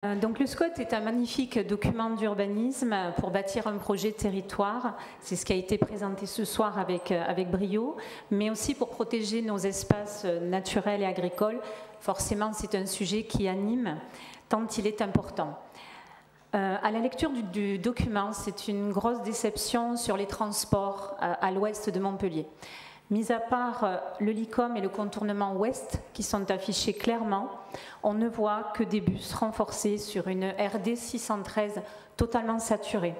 Donc le SCOT est un magnifique document d'urbanisme pour bâtir un projet de territoire. C'est ce qui a été présenté ce soir avec brio, mais aussi pour protéger nos espaces naturels et agricoles. Forcément, c'est un sujet qui anime, tant il est important. À la lecture du document, c'est une grosse déception sur les transports à l'ouest de Montpellier. Mis à part le LICOM et le contournement ouest qui sont affichés clairement, on ne voit que des bus renforcés sur une RD 613 totalement saturée.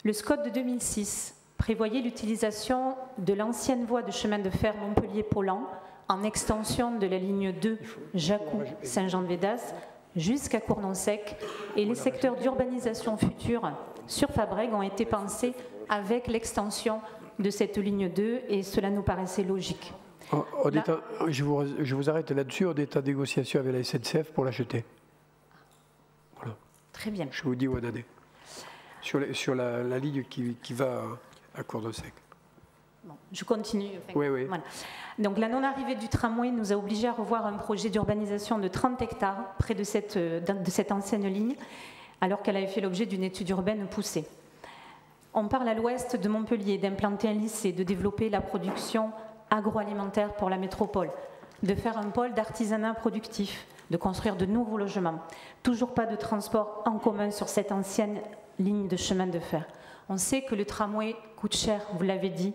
Le SCOT de 2006 prévoyait l'utilisation de l'ancienne voie de chemin de fer Montpellier-Paulan en extension de la ligne 2 Jacou-Saint-Jean-de-Védas jusqu'à Cournon-Sec, et les secteurs d'urbanisation futurs sur Fabrègues ont été pensés avec l'extension de cette ligne 2 et cela nous paraissait logique. Je vous arrête là-dessus, on est en négociation avec la SNCF pour l'acheter. Voilà. Très bien. Je vous dis où on en est. Sur la ligne qui va à Cournon-Sec. Bon, je continue. Enfin, oui. Voilà. Donc la non-arrivée du tramway nous a obligés à revoir un projet d'urbanisation de 30 hectares près de cette ancienne ligne, alors qu'elle avait fait l'objet d'une étude urbaine poussée. On parle à l'ouest de Montpellier d'implanter un lycée, de développer la production agroalimentaire pour la métropole, de faire un pôle d'artisanat productif, de construire de nouveaux logements. Toujours pas de transport en commun sur cette ancienne ligne de chemin de fer. On sait que le tramway coûte cher, vous l'avez dit,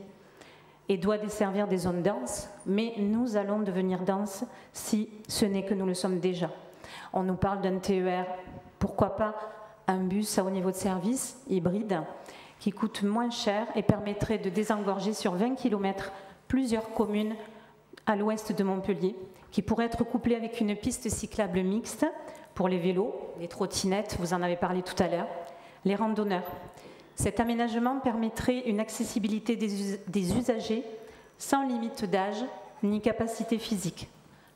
et doit desservir des zones denses, mais nous allons devenir denses si ce n'est que nous le sommes déjà. On nous parle d'un TER, pourquoi pas un bus à haut niveau de service, hybride, qui coûte moins cher et permettrait de désengorger sur 20 km plusieurs communes à l'ouest de Montpellier, qui pourraient être couplées avec une piste cyclable mixte pour les vélos, les trottinettes, vous en avez parlé tout à l'heure, les randonneurs. Cet aménagement permettrait une accessibilité des usagers sans limite d'âge ni capacité physique.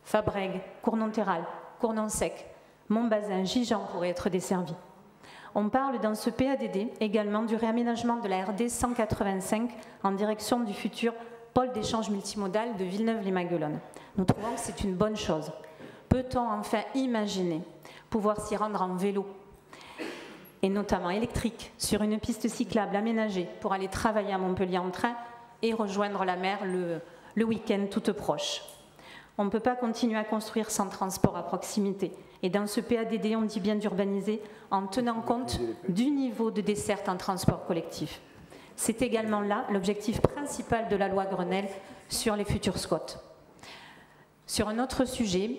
Fabrègues, Cournon-Terral, Cournon-Sec, Montbazin, Gijan pourraient être desservis. On parle dans ce PADD également du réaménagement de la RD 185 en direction du futur pôle d'échange multimodal de Villeneuve-les-Maguelones. Nous trouvons que c'est une bonne chose. Peut-on enfin imaginer pouvoir s'y rendre en vélo, et notamment électrique, sur une piste cyclable aménagée pour aller travailler à Montpellier en train et rejoindre la mer le week-end toute proche. On ne peut pas continuer à construire sans transport à proximité. Et dans ce PADD, on dit bien d'urbaniser en tenant compte du niveau de desserte en transport collectif. C'est également là l'objectif principal de la loi Grenelle sur les futurs SCOT. Sur un autre sujet,